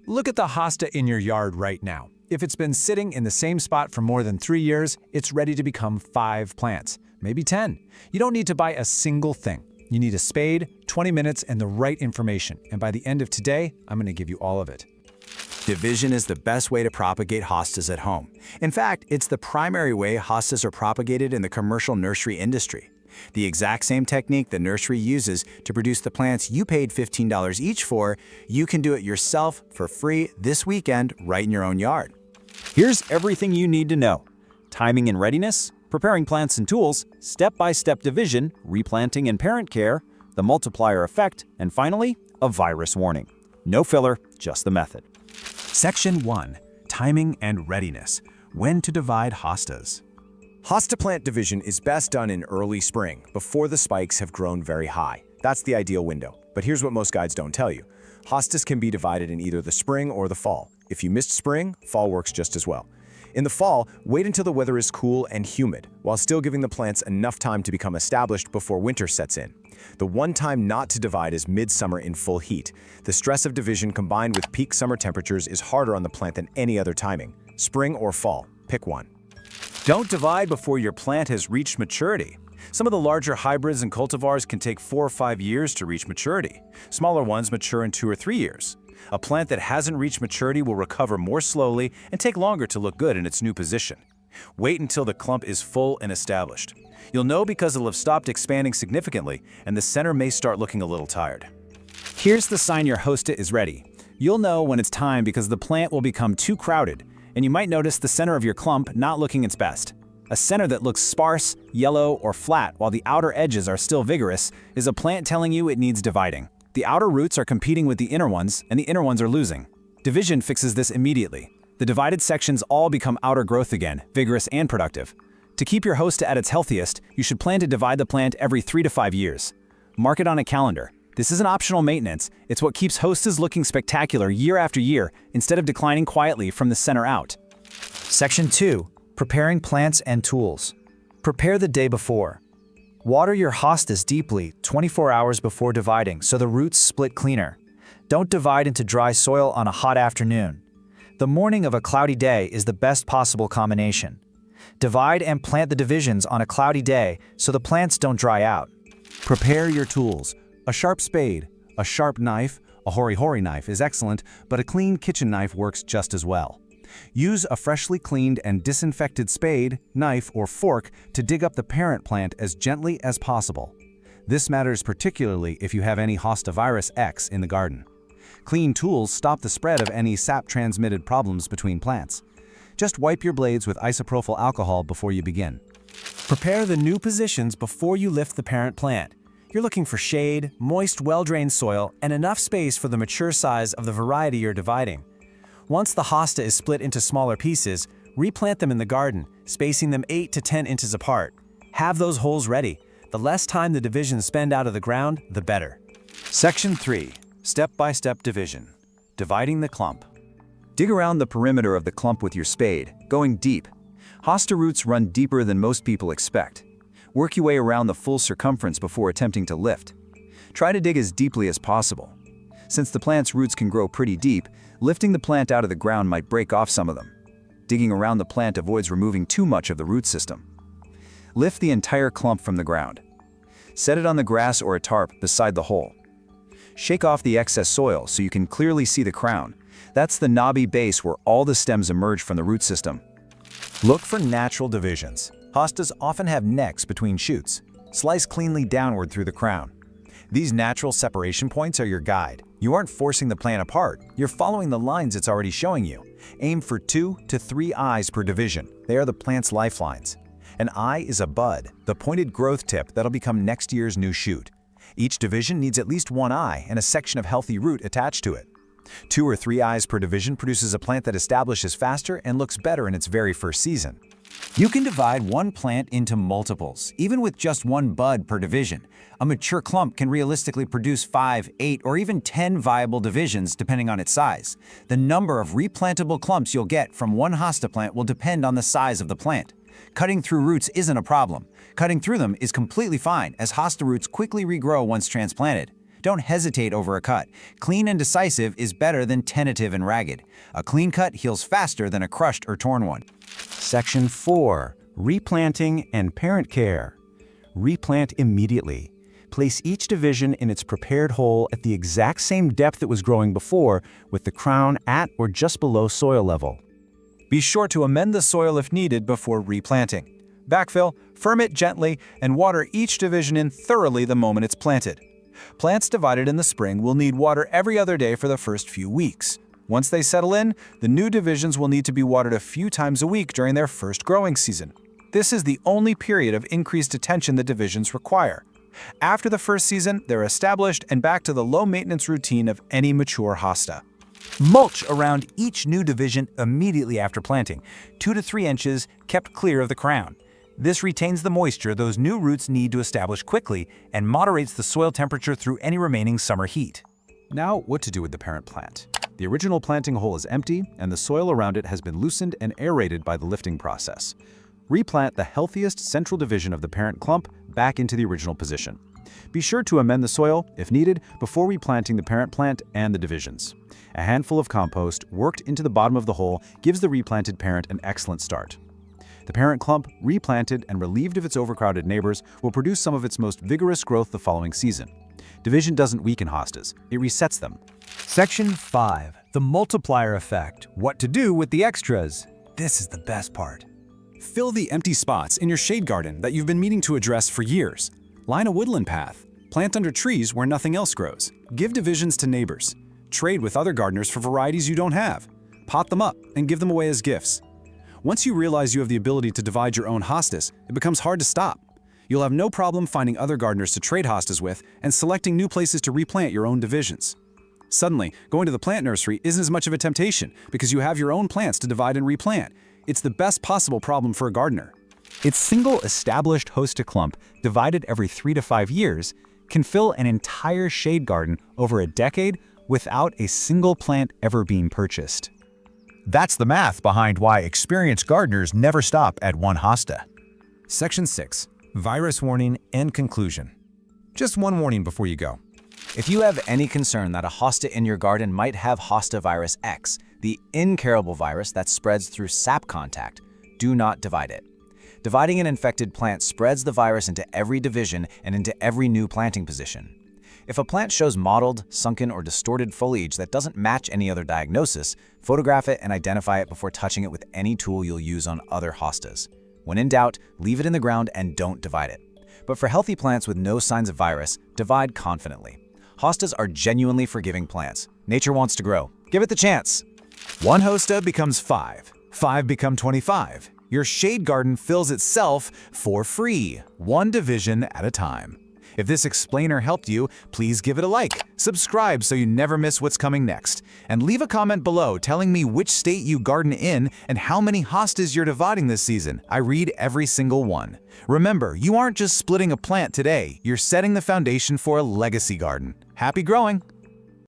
Look at the hosta in your yard right now. If it's been sitting in the same spot for more than 3 years, it's ready to become 5 plants, maybe 10. You don't need to buy a single thing. You need a spade, 20 minutes, and the right information. And by the end of today, I'm going to give you all of it. Division is the best way to propagate hostas at home. In fact, it's the primary way hostas are propagated in the commercial nursery industry. The exact same technique the nursery uses to produce the plants you paid $15 each for, you can do it yourself for free this weekend right in your own yard. Here's everything you need to know: timing and readiness, preparing plants and tools, step-by-step division, replanting and parent care, the multiplier effect, and finally, a virus warning. No filler, just the method. Section 1. Timing and readiness. When to divide hostas. Hosta plant division is best done in early spring, before the spikes have grown very high. That's the ideal window. But here's what most guides don't tell you. Hostas can be divided in either the spring or the fall. If you missed spring, fall works just as well. In the fall, wait until the weather is cool and humid, while still giving the plants enough time to become established before winter sets in. The one time not to divide is midsummer in full heat. The stress of division combined with peak summer temperatures is harder on the plant than any other timing. Spring or fall, pick one. Don't divide before your plant has reached maturity. Some of the larger hybrids and cultivars can take 4 or 5 years to reach maturity. Smaller ones mature in 2 or 3 years. A plant that hasn't reached maturity will recover more slowly and take longer to look good in its new position. Wait until the clump is full and established. You'll know because it'll have stopped expanding significantly, and the center may start looking a little tired. Here's the sign your hosta is ready. You'll know when it's time because the plant will become too crowded, and you might notice the center of your clump not looking its best. A center that looks sparse, yellow, or flat while the outer edges are still vigorous is a plant telling you it needs dividing. The outer roots are competing with the inner ones, and the inner ones are losing. Division fixes this immediately. The divided sections all become outer growth again, vigorous and productive. To keep your hosta at its healthiest, you should plan to divide the plant every 3 to 5 years. Mark it on a calendar. This isn't optional maintenance, it's what keeps hostas looking spectacular year after year instead of declining quietly from the center out. Section 2. Preparing plants and tools. Prepare the day before. Water your hostas deeply 24 hours before dividing so the roots split cleaner. Don't divide into dry soil on a hot afternoon. The morning of a cloudy day is the best possible combination. Divide and plant the divisions on a cloudy day so the plants don't dry out. Prepare your tools. A sharp spade, a sharp knife, a hori-hori knife is excellent, but a clean kitchen knife works just as well. Use a freshly cleaned and disinfected spade, knife, or fork to dig up the parent plant as gently as possible. This matters particularly if you have any Hosta virus X in the garden. Clean tools stop the spread of any sap-transmitted problems between plants. Just wipe your blades with isopropyl alcohol before you begin. Prepare the new positions before you lift the parent plant. You're looking for shade, moist, well-drained soil, and enough space for the mature size of the variety you're dividing. Once the hosta is split into smaller pieces, replant them in the garden, spacing them 8 to 10 inches apart. Have those holes ready. The less time the divisions spend out of the ground, the better. Section 3. Step-by-step division. Dividing the clump. Dig around the perimeter of the clump with your spade, going deep. Hosta roots run deeper than most people expect. Work your way around the full circumference before attempting to lift. Try to dig as deeply as possible. Since the plant's roots can grow pretty deep, lifting the plant out of the ground might break off some of them. Digging around the plant avoids removing too much of the root system. Lift the entire clump from the ground. Set it on the grass or a tarp beside the hole. Shake off the excess soil so you can clearly see the crown. That's the knobby base where all the stems emerge from the root system. Look for natural divisions. Hostas often have necks between shoots. Slice cleanly downward through the crown. These natural separation points are your guide. You aren't forcing the plant apart, you're following the lines it's already showing you. Aim for 2 to 3 eyes per division. They are the plant's lifelines. An eye is a bud, the pointed growth tip that'll become next year's new shoot. Each division needs at least 1 eye and a section of healthy root attached to it. 2 or 3 eyes per division produces a plant that establishes faster and looks better in its very first season. You can divide one plant into multiples, even with just 1 bud per division. A mature clump can realistically produce 5, 8, or even 10 viable divisions depending on its size. The number of replantable clumps you'll get from one hosta plant will depend on the size of the plant. Cutting through roots isn't a problem. Cutting through them is completely fine, as hosta roots quickly regrow once transplanted. Don't hesitate over a cut. Clean and decisive is better than tentative and ragged. A clean cut heals faster than a crushed or torn one. Section 4. Replanting and parent care. Replant immediately. Place each division in its prepared hole at the exact same depth it was growing before, with the crown at or just below soil level. Be sure to amend the soil if needed before replanting. Backfill, firm it gently, and water each division in thoroughly the moment it's planted. Plants divided in the spring will need water every other day for the first few weeks. Once they settle in, the new divisions will need to be watered a few times a week during their first growing season. This is the only period of increased attention the divisions require. After the first season, they're established and back to the low-maintenance routine of any mature hosta. Mulch around each new division immediately after planting, 2 to 3 inches kept clear of the crown. This retains the moisture those new roots need to establish quickly and moderates the soil temperature through any remaining summer heat. Now, what to do with the parent plant? The original planting hole is empty, and the soil around it has been loosened and aerated by the lifting process. Replant the healthiest central division of the parent clump back into the original position. Be sure to amend the soil, if needed, before replanting the parent plant and the divisions. A handful of compost worked into the bottom of the hole gives the replanted parent an excellent start. The parent clump, replanted and relieved of its overcrowded neighbors, will produce some of its most vigorous growth the following season. Division doesn't weaken hostas, it resets them. Section 5. The multiplier effect. What to do with the extras. This is the best part. Fill the empty spots in your shade garden that you've been meaning to address for years. Line a woodland path. Plant under trees where nothing else grows. Give divisions to neighbors. Trade with other gardeners for varieties you don't have. Pot them up and give them away as gifts. Once you realize you have the ability to divide your own hostas, it becomes hard to stop. You'll have no problem finding other gardeners to trade hostas with and selecting new places to replant your own divisions. Suddenly, going to the plant nursery isn't as much of a temptation because you have your own plants to divide and replant. It's the best possible problem for a gardener. Its single established hosta clump, divided every 3 to 5 years, can fill an entire shade garden over a decade without a single plant ever being purchased. That's the math behind why experienced gardeners never stop at one hosta. Section 6. Virus warning and conclusion. Just one warning before you go. If you have any concern that a hosta in your garden might have hosta virus X, the incurable virus that spreads through sap contact, do not divide it. Dividing an infected plant spreads the virus into every division and into every new planting position. If a plant shows mottled, sunken, or distorted foliage that doesn't match any other diagnosis, photograph it and identify it before touching it with any tool you'll use on other hostas. When in doubt, leave it in the ground and don't divide it. But for healthy plants with no signs of virus, divide confidently. Hostas are genuinely forgiving plants. Nature wants to grow. Give it the chance. 1 hosta becomes 5. 5 become 25. Your shade garden fills itself for free, 1 division at a time. If this explainer helped you, please give it a like, subscribe so you never miss what's coming next, and leave a comment below telling me which state you garden in and how many hostas you're dividing this season. I read every single one. Remember, you aren't just splitting a plant today, you're setting the foundation for a legacy garden. Happy growing!